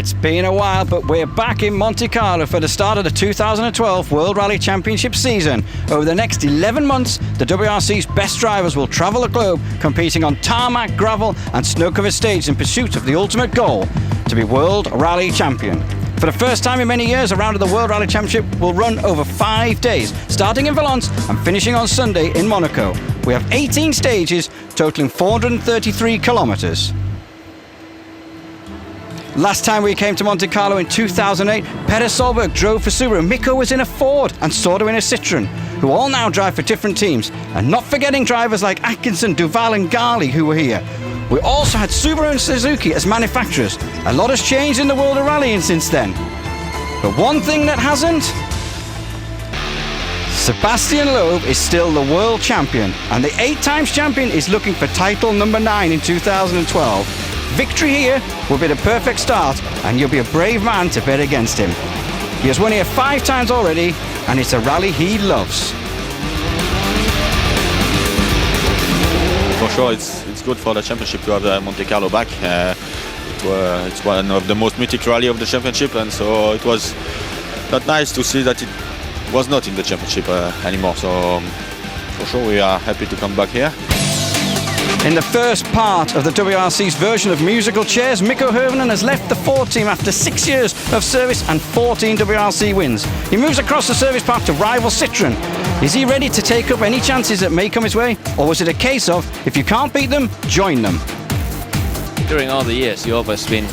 It's been a while, but we're back in Monte Carlo for the start of the 2012 World Rally Championship season. Over the next 11 months, the WRC's best drivers will travel the globe, competing on tarmac, gravel and snow-covered stages in pursuit of the ultimate goal, to be World Rally Champion. For the first time in many years, a round of the World Rally Championship will run over 5 days, starting in Valence and finishing on Sunday in Monaco. We have 18 stages, totaling 433 kilometers. Last time we came to Monte Carlo in 2008, Peter Solberg drove for Subaru, Mikko was in a Ford and Sordo in a Citroen, who all now drive for different teams. And not forgetting drivers like Atkinson, Duval and Gali who were here. We also had Subaru and Suzuki as manufacturers. A lot has changed in the world of rallying since then. But one thing that hasn't? Sebastian Loeb is still the world champion, and the 8 times champion is looking for title number 9 in 2012. Victory here will be the perfect start, and you'll be a brave man to bet against him. He has won here 5 times already, and it's a rally he loves. For sure, it's good for the championship to have Monte Carlo back. It's one of the most mythic rally of the championship, and so it was not nice to see that it was not in the championship anymore. So for sure, we are happy to come back here. In the first part of the WRC's version of musical chairs, Mikko Hirvonen has left the Ford team after 6 years of service and 14 WRC wins. He moves across the service path to rival Citroen. Is he ready to take up any chances that may come his way? Or was it a case of, if you can't beat them, join them? During all the years, you've always been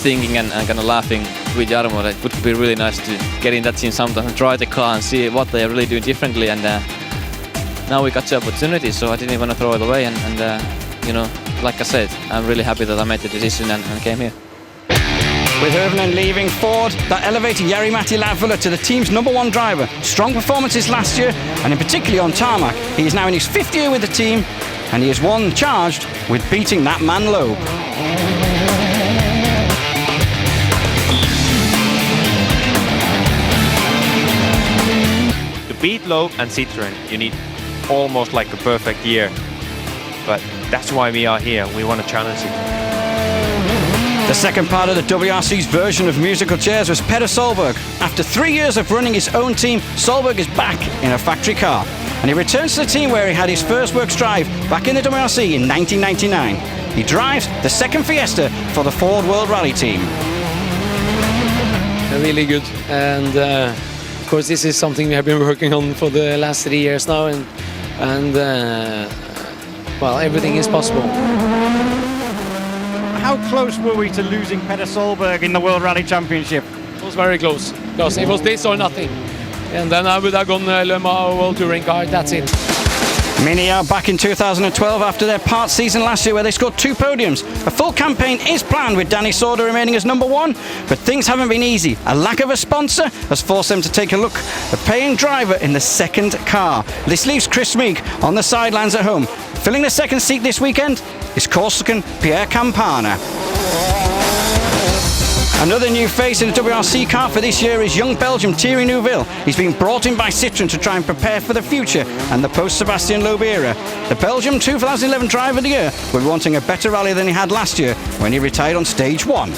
thinking and kind of laughing with Jarmo that it would be really nice to get in that team sometime and try the car and see what they are really doing differently. And now we got the opportunity, so I didn't want to throw it away. And you know, like I said, I'm really happy that I made the decision and came here. With Hirvonen leaving Ford, that elevated Jari-Matti Latvala to the team's #1 driver. Strong performances last year, and in particularly on tarmac. He is now in his 5th year with the team, and he is one charged with beating that man Loeb. To beat Loeb and Citroen, you need almost like a perfect year. But that's why we are here. We want to challenge it. The second part of the WRC's version of musical chairs was Peter Solberg. After 3 years of running his own team, Solberg is back in a factory car. And he returns to the team where he had his first works drive back in the WRC in 1999. He drives the second Fiesta for the Ford World Rally team. Really good, and of course this is something we have been working on for the last 3 years now, and well, everything is possible. How close were we to losing Peter Solberg in the World Rally Championship? It was very close, because it was this or nothing, and then I would have gone Le Mans World Touring Car. That's it. Mini are back in 2012 after their part season last year where they scored 2 podiums. A full campaign is planned with Danny Sordo remaining as #1, but things haven't been easy. A lack of a sponsor has forced them to take a look at paying driver in the second car. This leaves Chris Meek on the sidelines at home. Filling the second seat this weekend is Corsican Pierre Campana. Another new face in the WRC car for this year is young Belgium Thierry Neuville. He's been brought in by Citroen to try and prepare for the future and the post-Sebastian Loeb era. The Belgium 2011 Driver of the Year will be wanting a better rally than he had last year when he retired on stage 1.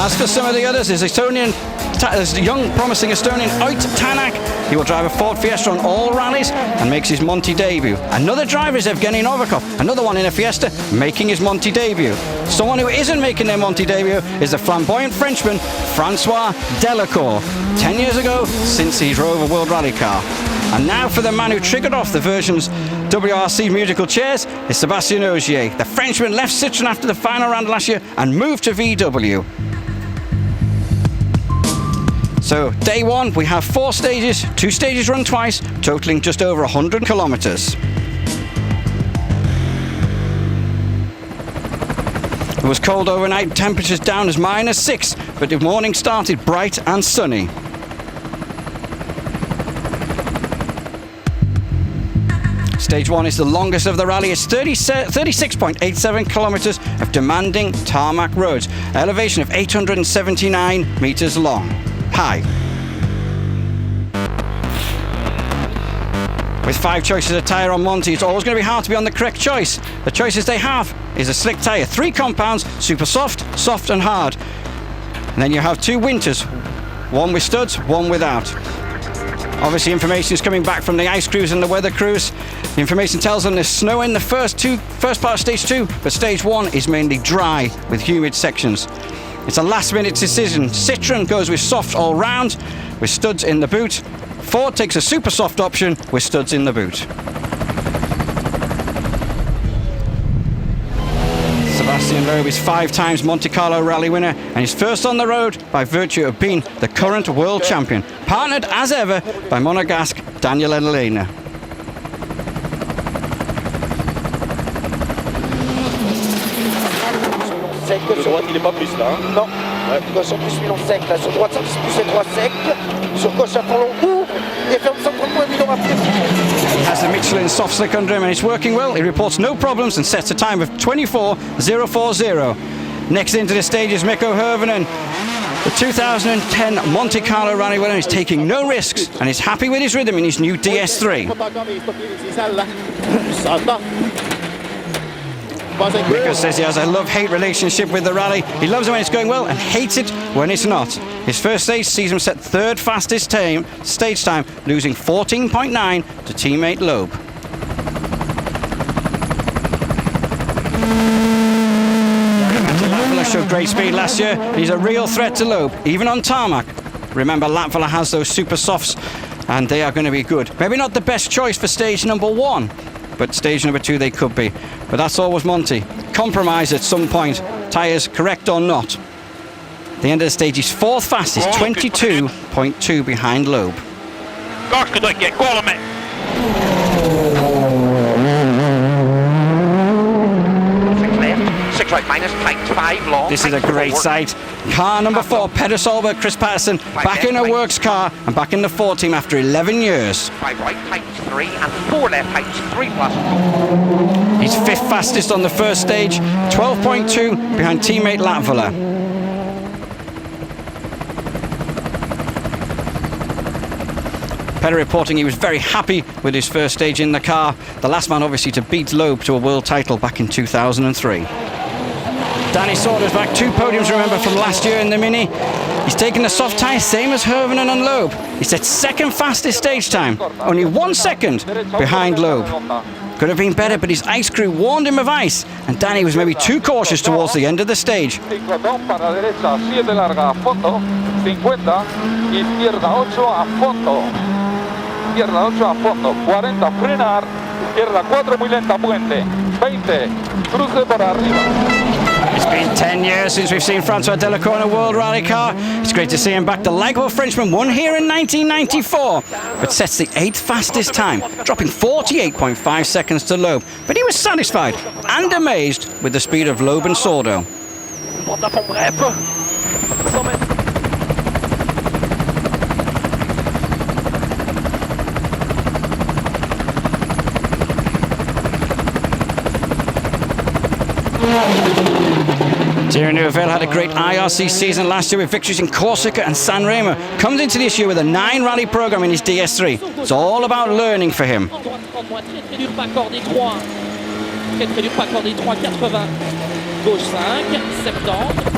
As for some of the others, there's a young promising Estonian Uit Tanak. He will drive a Ford Fiesta on all rallies and makes his Monte debut. Another driver is Evgeny Novikov, another one in a Fiesta, making his Monte debut. Someone who isn't making their Monte debut is the flamboyant Frenchman Francois Delacour. 10 years ago, since he drove a World Rally car. And now for the man who triggered off the version's WRC musical chairs is Sébastien Ogier. The Frenchman left Citroen after the final round last year and moved to VW. So day 1, we have 4 stages, 2 stages run twice, totaling just over 100 kilometers. It was cold overnight, temperatures down as -6, but the morning started bright and sunny. Stage 1 is the longest of the rally. It's 36.87 kilometers of demanding tarmac roads, elevation of 879 meters long. High. With 5 choices of tyre on Monte, it's always going to be hard to be on the correct choice. The choices they have is a slick tyre, 3 compounds, super soft, soft and hard. And then you have 2 winters, one with studs, one without. Obviously information is coming back from the ice crews and the weather crews. The information tells them there's snow in the first part of stage 2, but stage 1 is mainly dry with humid sections. It's a last minute decision. Citroën goes with soft all round with studs in the boot. Ford takes a super soft option with studs in the boot. Sebastian Loeb is 5 times Monte Carlo rally winner and is first on the road by virtue of being the current world champion, partnered as ever by Monegasque Daniel Elena. Sur droite, il n'est pas plus là. Non. Ouais. Gauche en plus, lui, long sec. Là, sur droite, ça plus les 3 secs. Sur gauche, à fond long. Ouh. Il ferme 130 points, il aura plus. He has the Michelin soft slick under him and it's working well. He reports no problems and sets a time of 24.040. Next into the stage is Mikko Hirvonen. The 2010 Monte Carlo rally winner is taking no risks and is happy with his rhythm in his new DS3. Mikko says he has a love-hate relationship with the rally. He loves it when it's going well and hates it when it's not. His first stage sees him set 3rd fastest stage time, losing 14.9 to teammate Loeb. Latvala showed great speed last year. He's a real threat to Loeb, even on tarmac. Remember, Latvala has those super softs and they are going to be good. Maybe not the best choice for stage number 1, but stage number 2 they could be. But that's always Monte. Compromise at some point, tyres correct or not. The end of the stage is 4th fastest, 22.2 behind Loeb. 23.3. Six right minus, tight 5 long. This is a great sight. Car number 4, Petter Solberg, Chris Patterson, back in a works car and back in the Ford team after 11 years. 5 right, tight 3 and 4 left, tight 3 plus. He's 5th fastest on the first stage, 12.2 behind teammate Latvala. Petter reporting he was very happy with his first stage in the car. The last man obviously to beat Loeb to a world title back in 2003. Danny Sauter's back, 2 podiums remember from last year in the Mini. He's taken the soft tyre, same as Hirvonen and Loeb. He set 2nd fastest stage time, only 1 second behind Loeb. Could have been better, but his ice crew warned him of ice, and Danny was maybe too cautious towards the end of the stage. It's been 10 years since we've seen Francois Delacour in a World Rally car. It's great to see him back. The likable Frenchman won here in 1994, but sets the 8th fastest time, dropping 48.5 seconds to Loeb. But he was satisfied and amazed with the speed of Loeb and Sordo. Thierry Neuville had a great IRC season last year with victories in Corsica and San Remo. Comes into this year with a 9 rally program in his DS3. It's all about learning for him.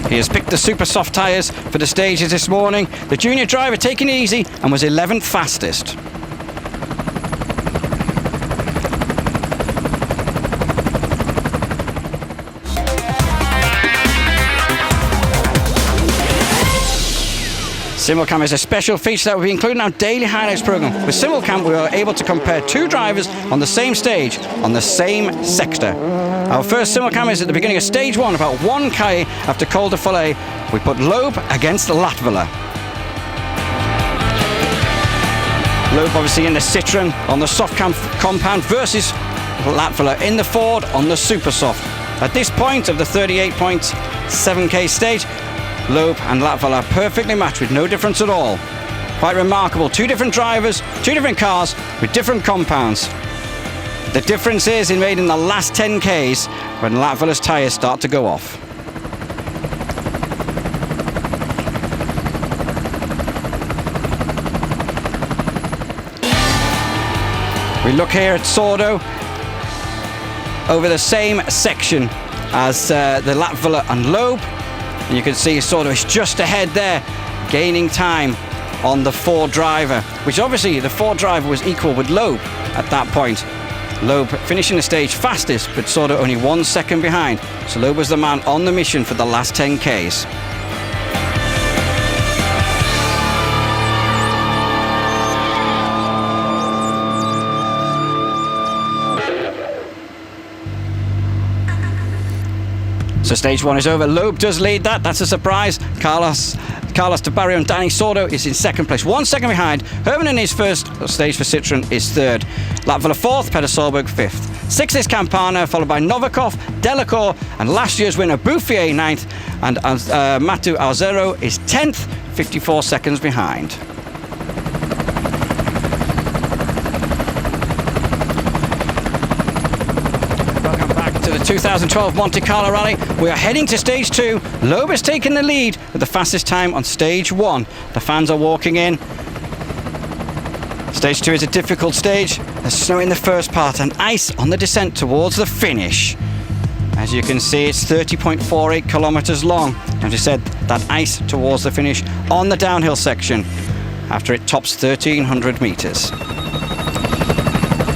He has picked the super soft tyres for the stages this morning. The junior driver taking it easy and was 11th fastest. Simulcam is a special feature that will be included in our daily highlights program. With Simulcam, we are able to compare 2 drivers on the same stage, on the same sector. Our first Simulcam is at the beginning of stage 1, about 1 K after Col de Follet. We put Loeb against Latvala. Loeb obviously in the Citroën on the soft compound versus Latvala in the Ford on the super soft. At this point of the 38.7K stage, Loeb and Latvala are perfectly matched with no difference at all. Quite remarkable. 2 different drivers, 2 different cars with different compounds. The difference is made in the last 10Ks when Latvala's tyres start to go off. We look here at Sordo over the same section as the Latvala and Loeb. And you can see Sordo is just ahead there, gaining time on the Ford driver, which obviously the Ford driver was equal with Loeb at that point. Loeb finishing the stage fastest, but Sordo only 1 second behind. So Loeb was the man on the mission for the last 10Ks. So stage 1 is over. Loeb does lead that. That's a surprise. Carlos Tabarrio and Danny Sordo is in second place. 1 second behind. Herman in his first stage for Citroen is third. Latvala fourth. Peter Solberg fifth. Sixth is Campana, followed by Novikov, Delacour, and last year's winner Bouffier ninth. And Matu Alzero is 10th, 54 seconds behind. The 2012 Monte Carlo Rally. We are heading to stage 2. Loeb has taken the lead with the fastest time on stage 1. The fans are walking in. Stage 2 is a difficult stage. There's snow in the first part and ice on the descent towards the finish. As you can see, it's 30.48 kilometers long. As I said, that ice towards the finish on the downhill section after it tops 1,300 meters.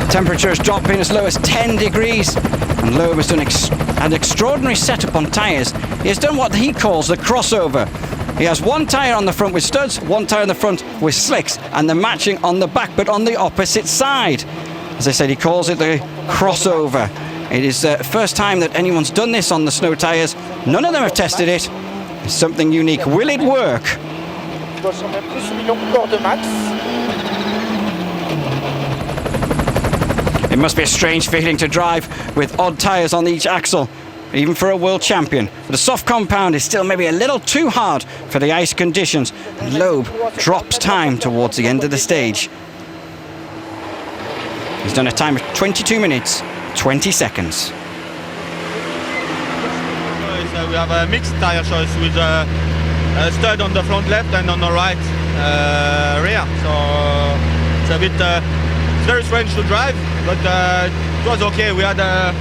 Temperature has dropped in as low as 10 degrees. And Loeb has done an extraordinary setup on tyres. He has done what he calls the crossover. He has one tyre on the front with studs, one tyre on the front with slicks, and the matching on the back, but on the opposite side. As I said, he calls it the crossover. It is the first time that anyone's done this on the snow tyres. None of them have tested it. It's something unique. Will it work? It must be a strange feeling to drive with odd tyres on each axle, even for a world champion. But the soft compound is still maybe a little too hard for the ice conditions. And Loeb drops time towards the end of the stage. He's done a time of 22 minutes, 20 seconds. We have a mixed tyre choice with a stud on the front left and on the right rear. So it's a bit... It's very strange to drive, but it was okay. We had a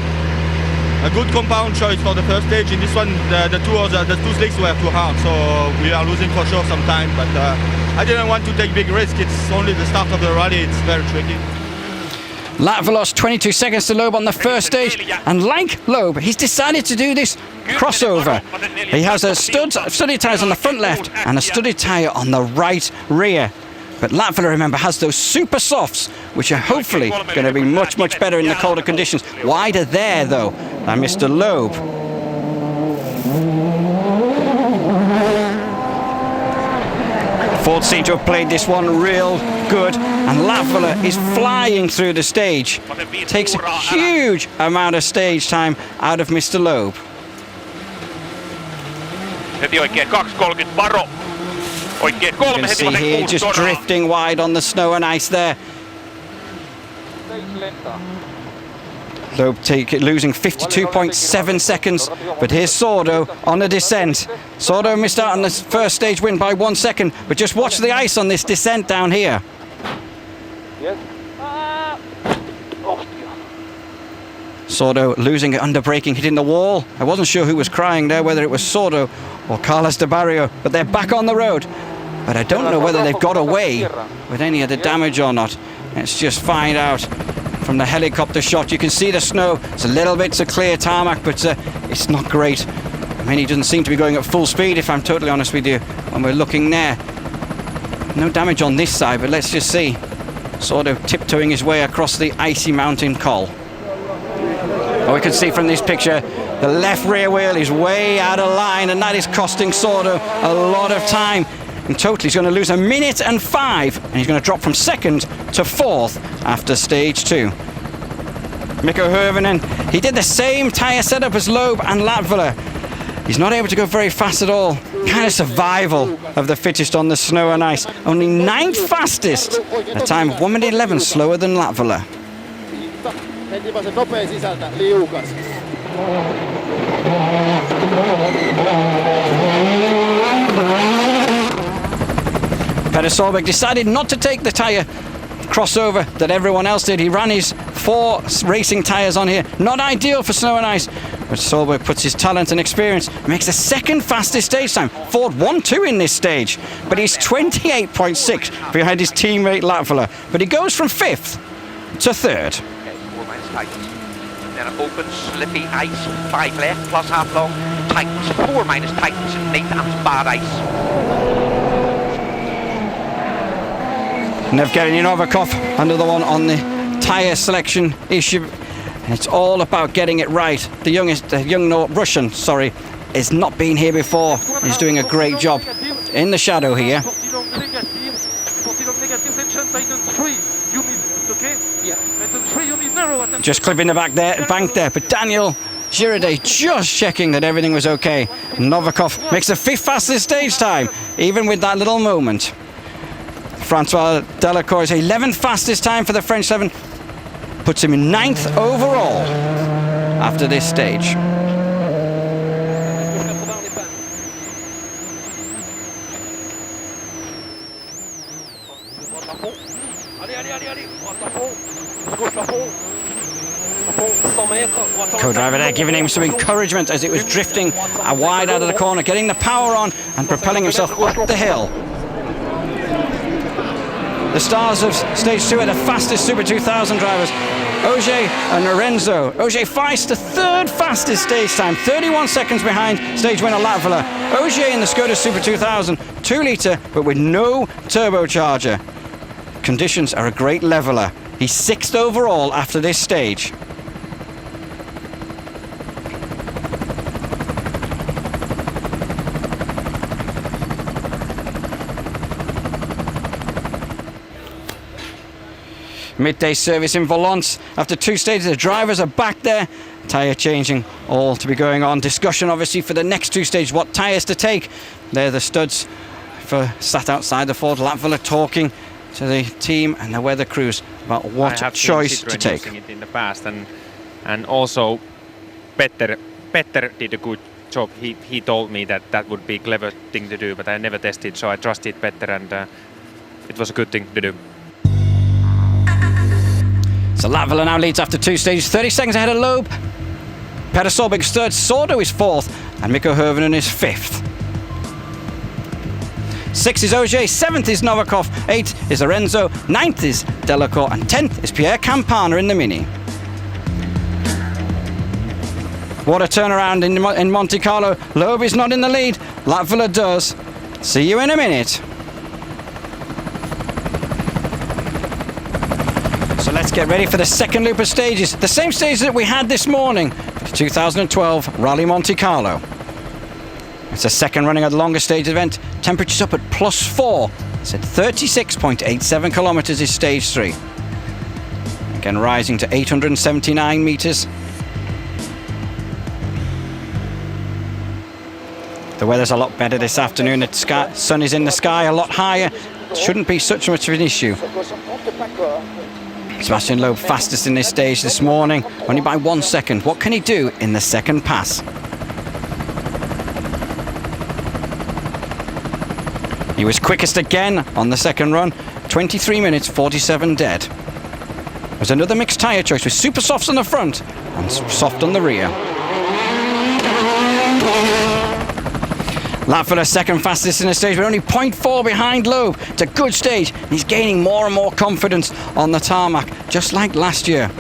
good compound choice for the first stage. In this one, the two slicks were too hard, so we are losing for sure some time. But I didn't want to take big risk. It's only the start of the rally. It's very tricky. Latvala lost 22 seconds to Loeb on the first stage, and like Loeb, he's decided to do this crossover. He has a studded tyres on the front left and a studded tyre on the right rear. But Latvala, remember, has those super softs, which are hopefully going to be much, much better in the colder conditions. Wider there, though, than Mr. Loeb. Ford seem to have played this one real good, and Latvala is flying through the stage. Takes a huge amount of stage time out of Mr. Loeb. You can see here just drifting wide on the snow and ice there. Loeb losing 52.7 seconds, but here's Sordo on the descent. Sordo missed out on the first stage win by 1 second, but just watch the ice on this descent down here. Sordo losing it under braking, hitting the wall. I wasn't sure who was crying there, whether it was Sordo or Carlos de Barrio, but they're back on the road. But I don't know whether they've got away with any of the damage or not. Let's just find out from the helicopter shot. You can see the snow. It's a little bit to clear tarmac, but it's not great. I mean, he doesn't seem to be going at full speed, if I'm totally honest with you, when we're looking there. No damage on this side, but let's just see. Sort of tiptoeing his way across the icy mountain col. Well, we can see from this picture, the left rear wheel is way out of line, and that is costing Sordo a lot of time. In total, he's going to lose 1 minute and 5, and he's going to drop from second to fourth after stage 2. Mikko Hirvonen, he did the same tyre setup as Loeb and Latvala. He's not able to go very fast at all. Kind of survival of the fittest on the snow and ice. Only 9th fastest, a time of 1 minute 11 slower than Latvala. Peter Solberg decided not to take the tyre crossover that everyone else did. He ran his 4 racing tyres on here. Not ideal for snow and ice, but Solberg puts his talent and experience, makes the second fastest stage time. Ford 1-2 in this stage, but he's 28.6 behind his teammate Latvala. But he goes from 5th to 3rd. Okay, 4 minus tightens. Then an open, slippy ice, 5 left, plus half long. Tightens, 4 minus tightens, neat and bad ice. Evgeny Novikov, another one on the tyre selection issue. And it's all about getting it right. The young Russian, is not been here before. He's doing a great job in the shadow here. Just clipping the bank there, but Daniel Girardet just checking that everything was okay. Novikov makes the 5th fastest stage time, even with that little moment. Francois Delacour's 11th fastest time for the French 7 puts him in 9th overall after this stage. Co-driver there giving him some encouragement as it was drifting wide out of the corner, getting the power on and propelling himself up the hill. The stars of stage 2 are the fastest Super 2000 drivers, Ogier and Lorenzo. Ogier Feist, the 3rd fastest stage time, 31 seconds behind stage winner Latvala. Ogier in the Skoda Super 2000, 2 litre, but with no turbocharger. Conditions are a great leveller. He's 6th overall after this stage. Midday service in Valence. After 2 stages, the drivers are back there. Tyre changing all to be going on. Discussion obviously for the next 2 stages, what tyres to take. They're the studs sat outside the Ford Latvala talking to the team and the weather crews about what choice to take. Using it in the past, and also Petter did a good job. He told me that would be a clever thing to do, but I never tested, so I trusted Petter, and it was a good thing to do. So Latvala now leads after 2 stages, 30 seconds ahead of Loeb. Petter Solberg's 3rd, Sordo is 4th, and Mikko Hirvonen is 5th. 6th is Ogier, 7th is Novikov, 8th is Lorenzo, 9th is Delacour, and 10th is Pierre Campana in the Mini. What a turnaround in Monte Carlo. Loeb is not in the lead, Latvala does. See you in a minute. So let's get ready for the second loop of stages. The same stage that we had this morning for the 2012 Rally Monte Carlo. It's the second running of the longer stage event. Temperatures up at +4. It's at 36.87 kilometers is stage 3. Again rising to 879 meters. The weather's a lot better this afternoon. The sun is in the sky a lot higher. Shouldn't be such much of an issue. Sebastian Loeb fastest in this stage this morning, only by 1 second. What can he do in the second pass? He was quickest again on the second run, 23 minutes 47 dead. There's another mixed tyre choice with super softs on the front and soft on the rear. Latvala second fastest in the stage, but only 0.4 behind Loeb. It's a good stage. He's gaining more and more confidence on the tarmac, just like last year.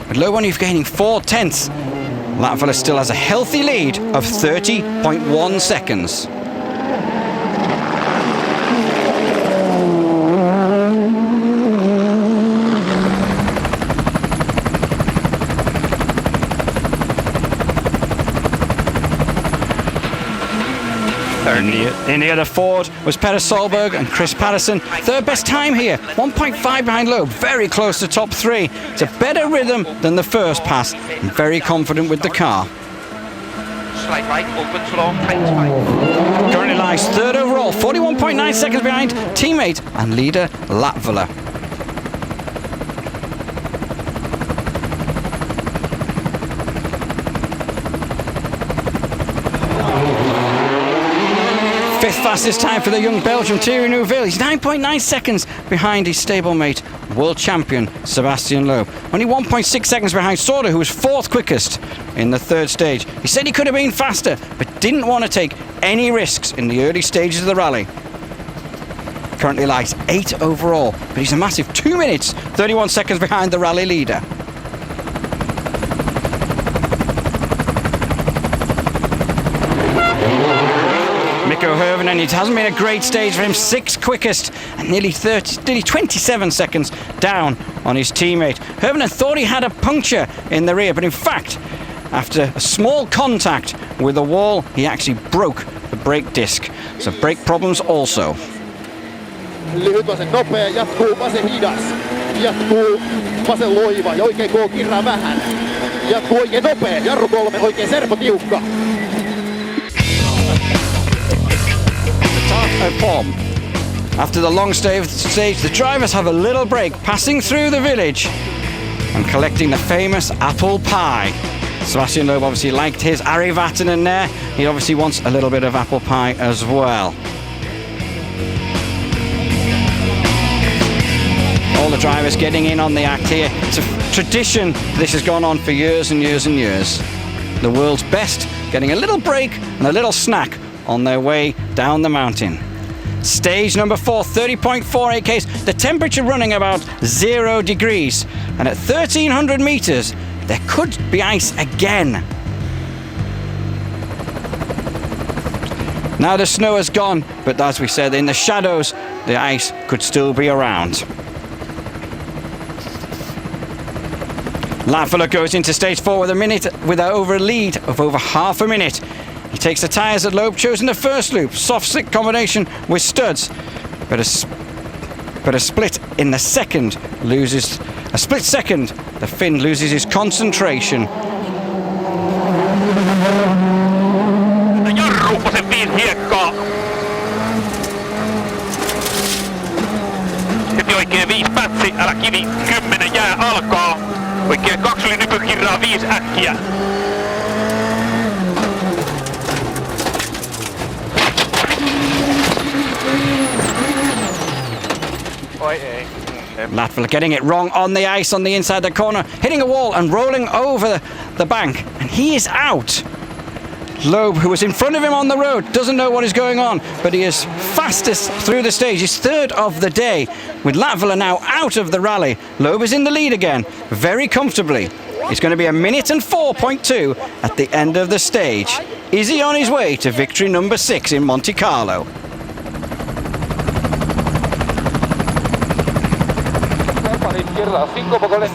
With Loeb only gaining 4/10. Latvala still has a healthy lead of 30.1 seconds. In the other Ford was Petter Solberg and Chris Patterson. Third best time here, 1.5 behind Loeb, very close to top 3. It's a better rhythm than the first pass, and very confident with the car. Slight right, opens long, tightens 5. Currently lies 3rd overall, 41.9 seconds behind teammate and leader Latvala. fastest time for the young Belgian Thierry Neuville. He's 9.9 seconds behind his stablemate, world champion Sebastian Loeb. Only 1.6 seconds behind Sordo, who was fourth quickest in the third stage. He said he could have been faster, but didn't want to take any risks in the early stages of the rally. Currently lies 8th overall, but he's a massive 2 minutes, 31 seconds behind the rally leader. Mikko Hirvonen, it hasn't been a great stage for him, 6th quickest and nearly 27 seconds down on his teammate. Hirvonen thought he had a puncture in the rear, but in fact, after a small contact with the wall, he actually broke the brake disc. So brake problems also. Lyhyt vasen nopea, jatkuu vasen hidas. Jatkuu vasen loiva ja oikein K-kirraa vähän. Jatkuu oikein nopea, jarru 3, oikein serpo tiukka. Of form. After the long stage, the drivers have a little break, passing through the village and collecting the famous apple pie. Sebastian Loeb obviously liked his Ari Vatanen there. He obviously wants a little bit of apple pie as well. All the drivers getting in on the act here. It's a tradition. This has gone on for years and years and years. The world's best getting a little break and a little snack on their way down the mountain. Stage number 4, 30.48 k's. The temperature running about 0 degrees. And at 1,300 meters, there could be ice again. Now the snow has gone, but as we said, in the shadows, the ice could still be around. Latvala goes into stage 4 with a lead of over half a minute. He takes the tyres that Loeb chose in the first loop, soft slick combination with studs, but a split in the second loses a split second. The Finn loses his concentration. Jarru vasen 5 hiekkaa. Heti oikein 5 pätsi, älä kivi, 10 jää alkaa. Oikein 2 nypykirraa, 5 äkkiä. Latvala getting it wrong on the ice on the inside the corner, hitting a wall and rolling over the bank, and he is out. Loeb, who was in front of him on the road, doesn't know what is going on, but he is fastest through the stage. He's third of the day, with Latvala now out of the rally. Loeb is in the lead again, very comfortably. It's going to be a minute and 4.2 at the end of the stage. Is he on his way to victory number 6 in Monte Carlo?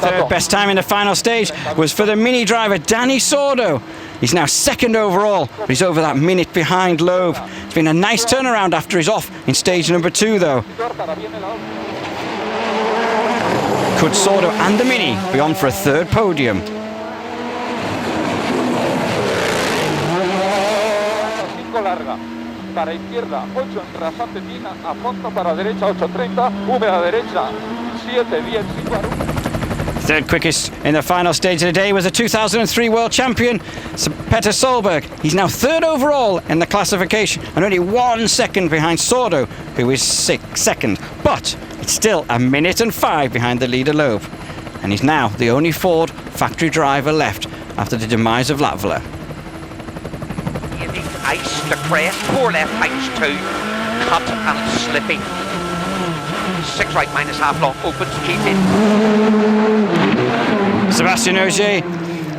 Third best time in the final stage was for the mini driver Danny Sordo. He's now second overall, but he's over that minute behind Loeb. It's been a nice turnaround after he's off in stage number 2 though. Could Sordo and the mini be on for a third podium? Para izquierda, 8 en rasante fina, a fondo para derecha, 8.30, húmeda derecha, 7.10, 5. Third quickest in the final stage of the day was the 2003 world champion, Petter Solberg. He's now third overall in the classification and only 1 second behind Sordo, who is second. But it's still a minute and 5 behind the leader Loeb. And he's now the only Ford factory driver left after the demise of Latvala. Ice to crest, 4 left tightens 2, cut and slippy. 6 right minus half long, opens, keep in. Sebastian Ogier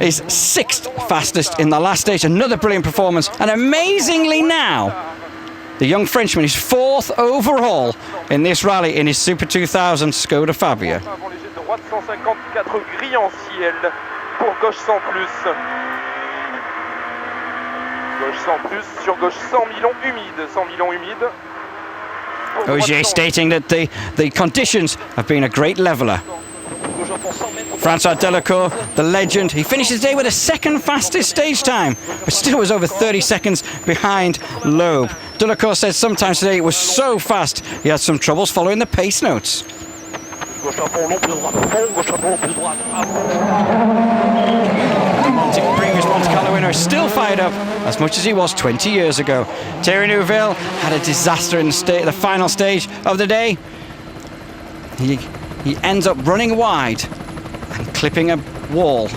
is 6th fastest in the last stage, another brilliant performance, and amazingly now, the young Frenchman is 4th overall in this rally in his Super 2000 Skoda Fabia. Gauche 100 plus, sur gauche 100 millions humide, 100 millions humide. Ogier stating that the conditions have been a great leveller. Francois Delacour, the legend, he finishes the day with a second fastest stage time, but still was over 30 seconds behind Loeb. Delacour said sometimes today it was so fast he had some troubles following the pace notes. Previous Monte Carlo winner winner is still fired up as much as he was 20 years ago. Thierry Neuville had a disaster in the final stage of the day. He ends up running wide and clipping a wall.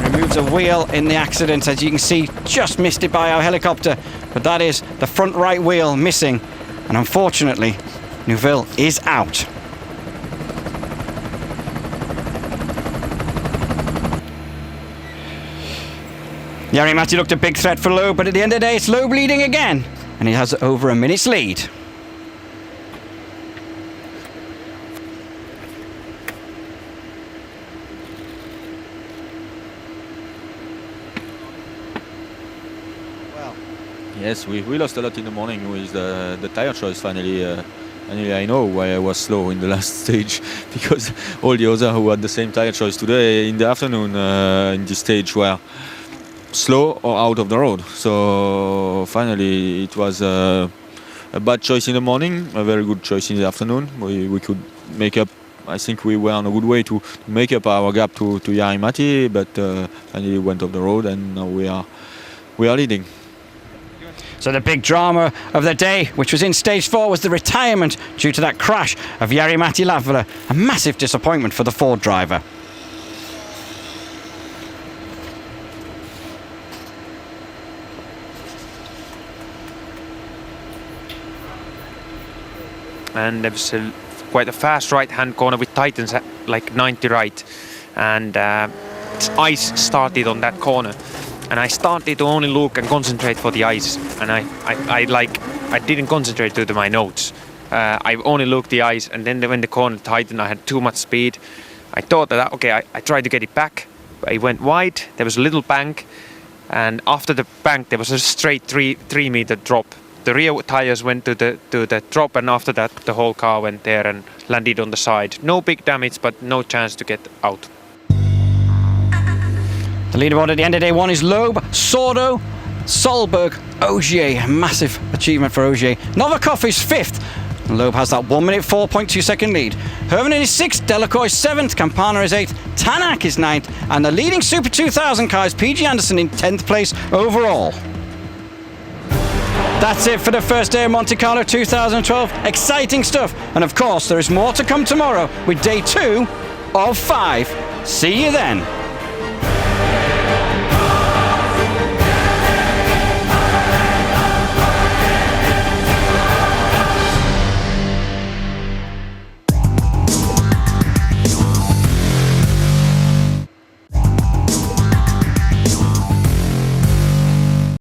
Removes a wheel in the accident, as you can see, just missed it by our helicopter, but that is the front right wheel missing, and unfortunately Neuville is out. Jari-Matti looked a big threat for Loeb, but at the end of the day it's Loeb leading again, and he has over a minute's lead. Yes, we lost a lot in the morning with the tire choice finally. Finally, I know why I was slow in the last stage, because all the others who had the same tire choice today in the afternoon in this stage were slow or out of the road. So finally it was a bad choice in the morning, a very good choice in the afternoon. We could make up. I think we were on a good way to make up our gap to Jari-Matti, but finally went off the road, and now we are leading. So the big drama of the day, which was in stage 4, was the retirement due to that crash of Jari-Matti Lavela. A massive disappointment for the Ford driver. And there was quite a fast right-hand corner with Titans at like 90 right, and ice started on that corner. And I started to only look and concentrate for the ice, and I didn't concentrate to my notes. I only looked the ice, and then when the corner tightened, I had too much speed. I thought that okay, I tried to get it back, but it went wide. There was a little bank, and after the bank there was a straight 3 meter drop. The rear tires went to the drop, and after that the whole car went there and landed on the side. No big damage, but no chance to get out. The leaderboard at the end of day 1 is Loeb, Sordo, Solberg, Ogier. A massive achievement for Ogier. Novikov is 5th. Loeb has that 1 minute 4.2 second lead. Hermanen is 6th, Delacour is 7th, Campana is 8th, Tanak is 9th, and the leading Super 2000 car is PG Anderson in 10th place overall. That's it for the first day of Monte Carlo 2012. Exciting stuff. And of course, there is more to come tomorrow with day 2 of 5. See you then.